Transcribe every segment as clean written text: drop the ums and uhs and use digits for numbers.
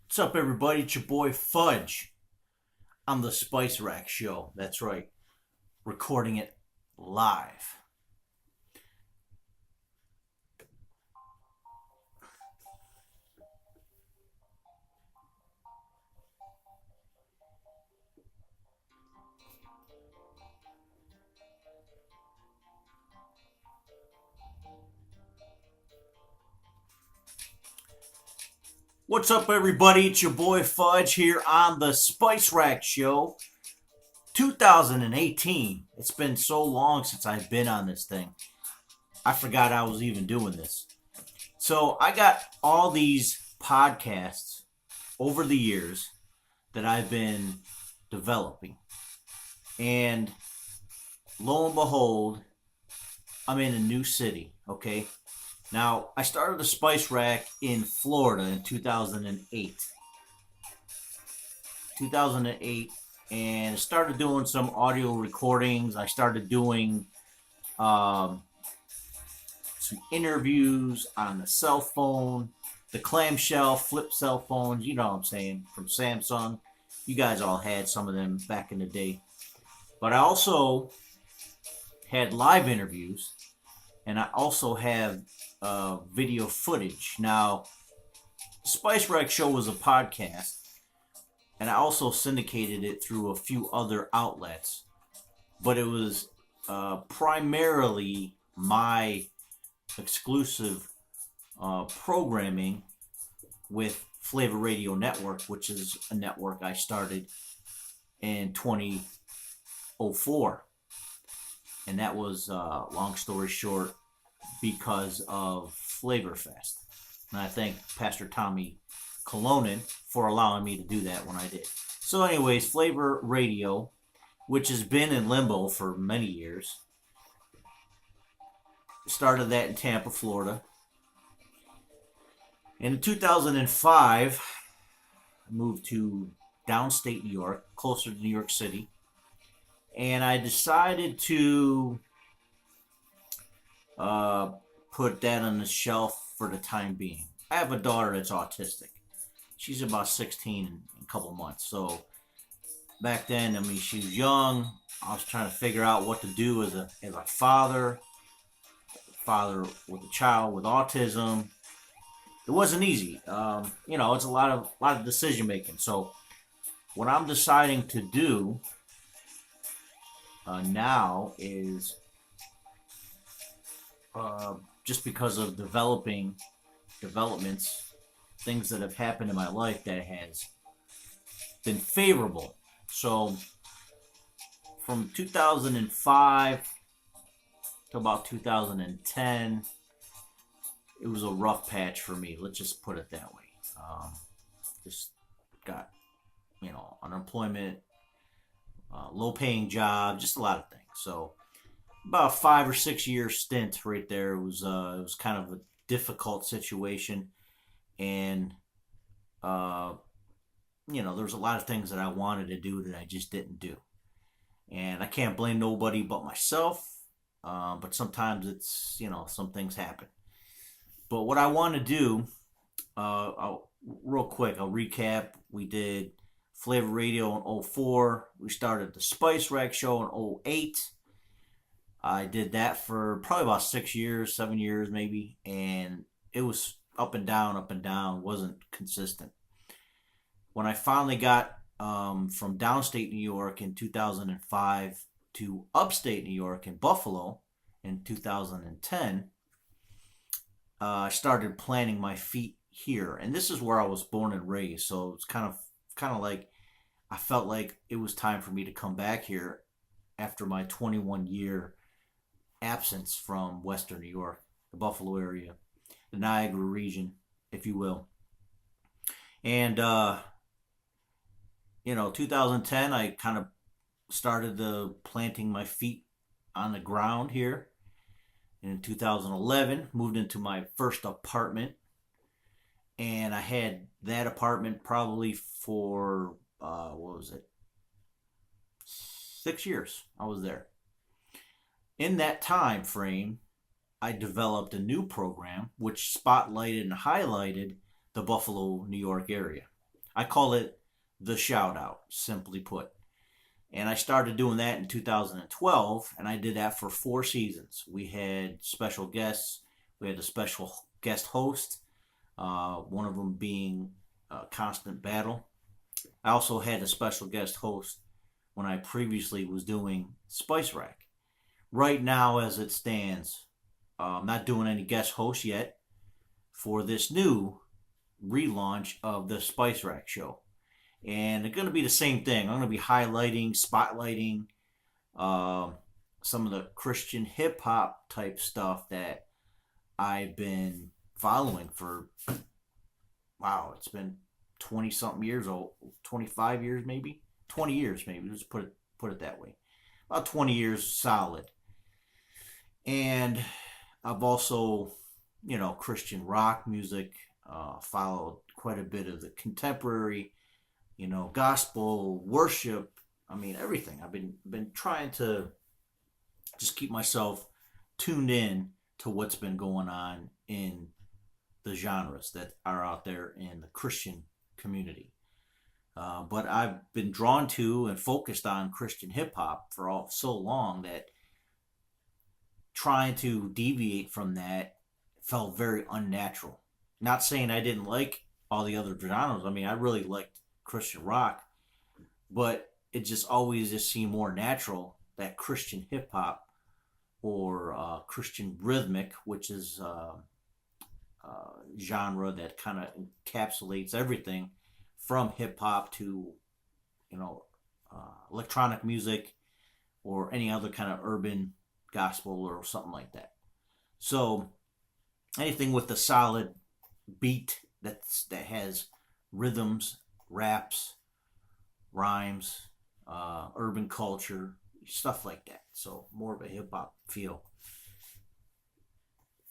What's up, everybody? It's your boy Fudge on the Spice Rack Show. That's right, recording it live. What's up, everybody? It's your boy Fudge here on the Spice Rack Show 2018. It's been so long since I've been on this thing. I forgot I was even doing this. So I got all these podcasts over the years that I've been developing. And lo and behold, I'm in a new city, okay? Now, I started the Spice Rack in Florida in 2008. 2008, and started doing some audio recordings. I started doing some interviews on the cell phone, the clamshell flip cell phones, you know what I'm saying, from Samsung. You guys all had some of them back in the day. But I also had live interviews, and I also have video footage. Now, Spice Rack Show was a podcast, and I also syndicated it through a few other outlets, but it was primarily my exclusive programming with Flavor Radio Network, which is a network I started in 2004. And that was, long story short, because of Flavor Fest. And I thank Pastor Tommy Colonin for allowing me to do that when I did. So anyways, Flavor Radio, which has been in limbo for many years, started that in Tampa, Florida. And in 2005, I moved to downstate New York, closer to New York City. And I decided to put that on the shelf for the time being. I have a daughter that's autistic. She's about 16 in a couple months. So back then, I mean, she was young. I was trying to figure out what to do as a father with a child with autism. It wasn't easy. It's a lot of decision making. So what I'm deciding to do now is just because of developments, things that have happened in my life that has been favorable. So from 2005 to about 2010, it was a rough patch for me. Let's just put it that way. Just got, unemployment, low paying job, just a lot of things. So about a 5 or 6 year stint right there. It was kind of a difficult situation, and there was a lot of things that I wanted to do that I just didn't do, and I can't blame nobody but myself. But sometimes it's some things happen. But what I want to do, real quick, I'll recap. We did Flavor Radio in '04. We started the Spice Rack Show in '08. I did that for probably about 6 years, 7 years maybe, and it was up and down, wasn't consistent. When I finally got from downstate New York in 2005 to upstate New York in Buffalo in 2010, I started planting my feet here, and this is where I was born and raised. So it's kind of like I felt like it was time for me to come back here after my 21-year absence from Western New York, the Buffalo area, the Niagara region, if you will. And 2010, I kind of started planting my feet on the ground here. And in 2011, moved into my first apartment, and I had that apartment probably for 6 years. I was there. In that time frame, I developed a new program which spotlighted and highlighted the Buffalo, New York area. I call it the shout out, simply put. And I started doing that in 2012, and I did that for 4 seasons. We had special guests. We had a special guest host, one of them being Constant Battle. I also had a special guest host when I previously was doing Spice Rack. Right now, as it stands, I'm not doing any guest hosts yet for this new relaunch of the Spice Rack show. And it's going to be the same thing. I'm going to be highlighting, spotlighting some of the Christian hip hop type stuff that I've been following for, wow, it's been 20 something years old, 25 years maybe, 20 years maybe. Let's put it that way. About 20 years solid. And I've also, Christian rock music, followed quite a bit of the contemporary, gospel, worship. I mean, everything. I've been trying to just keep myself tuned in to what's been going on in the genres that are out there in the Christian community. But I've been drawn to and focused on Christian hip hop for so long that trying to deviate from that felt very unnatural. Not saying I didn't like all the other genres. I mean, I really liked Christian rock, but it just seemed more natural that Christian hip hop or Christian rhythmic, which is genre that kind of encapsulates everything from hip hop to electronic music or any other kind of urban gospel or something like that. So anything with a solid beat that has rhythms, raps, rhymes, urban culture, stuff like that. So more of a hip hop feel.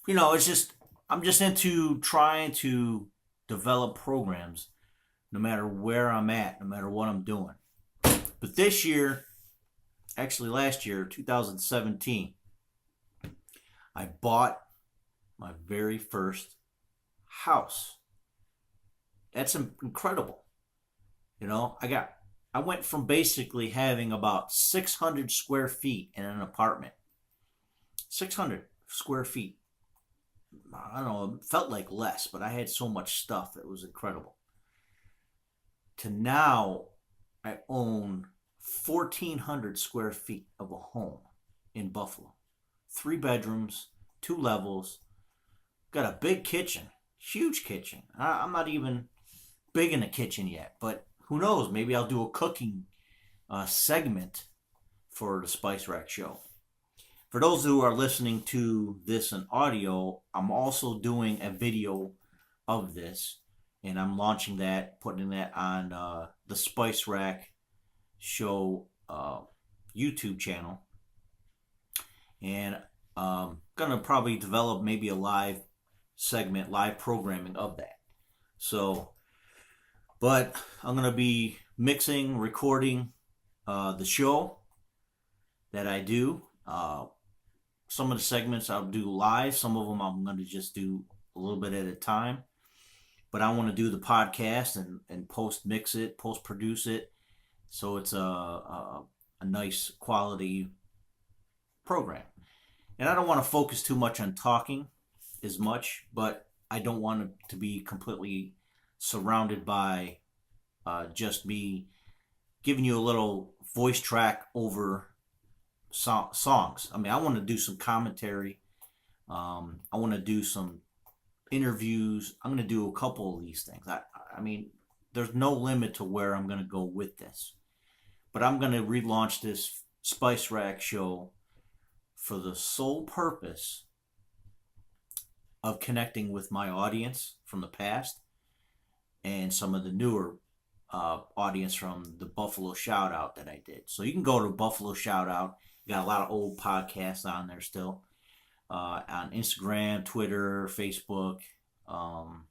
I'm just into trying to develop programs no matter where I'm at, no matter what I'm doing. But this year, actually last year, 2017, I bought my very first house. That's incredible. I went from basically having about 600 square feet in an apartment. 600 square feet. I don't know, it felt like less, but I had so much stuff. It was incredible. To now, I own 1,400 square feet of a home in Buffalo. 3 bedrooms, 2 levels. Got a big kitchen, huge kitchen. I'm not even big in the kitchen yet, but who knows? Maybe I'll do a cooking segment for the Spice Rack show. For those who are listening to this in audio, I'm also doing a video of this, and I'm launching that, putting that on the Spice Rack show YouTube channel, and gonna probably develop maybe a live segment, live programming of that. So, but I'm gonna be mixing, recording the show that I do. Some of the segments I'll do live. Some of them I'm going to just do a little bit at a time. But I want to do the podcast and post mix it, post produce it, so it's a nice quality program. And I don't want to focus too much on talking as much, but I don't want it to be completely surrounded by just me giving you a little voice track over songs. I mean, I want to do some commentary. I want to do some interviews. I'm going to do a couple of these things. I mean, there's no limit to where I'm going to go with this. But I'm going to relaunch this Spice Rack show for the sole purpose of connecting with my audience from the past and some of the newer audience from the Buffalo Shout Out that I did. So you can go to Buffalo Shout Out. Got a lot of old podcasts on there still. On Instagram, Twitter, Facebook, all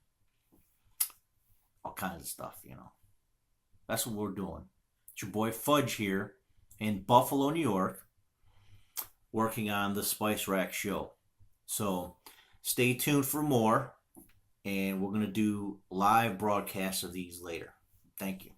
kinds of stuff, That's what we're doing. It's your boy Fudge here in Buffalo, New York, working on the Spice Rack show. So stay tuned for more, and we're going to do live broadcasts of these later. Thank you.